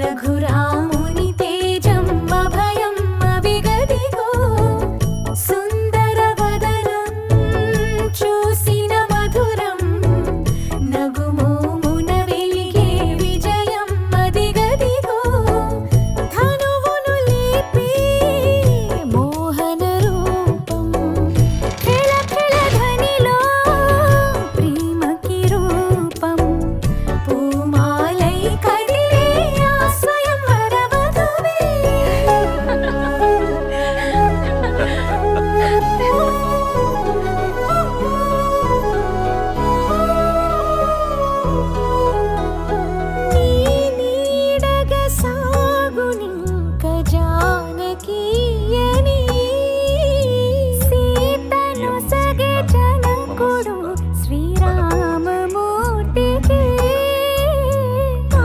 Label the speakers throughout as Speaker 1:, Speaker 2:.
Speaker 1: రఘురాముని తేజం అభయం అవిగదిగో సుందర వదనం చూసిన మధురం నగుమోమున వెలిగే విజయం అదిగదిగో ధనువును లేపే మోహన రూపం ఖిల ఖిల ధ్వనిలో ప్రేమకి రూపం పూమాలై కదిలే ఆ స్వయంవర వధువే నీ నీడగా సాగునింక జానకీయని సీతను సగే జనకుడు శ్రీరామమూర్తికి ఆ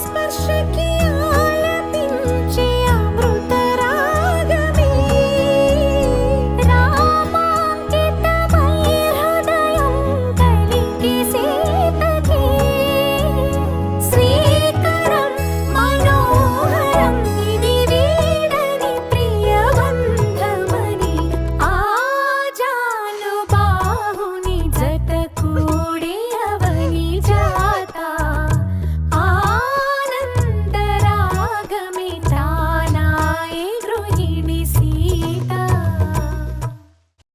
Speaker 1: స్పర్శకి ఆలపించే అమృత రాగమే రామాంకితమై హృదయం కలిగి సీతకి శ్రీకరం మనోహరం ఇది వీడని ప్రియబంధమని ఆజాను బాహుని జత కూడి అవని జాత ఆనంద రాగమే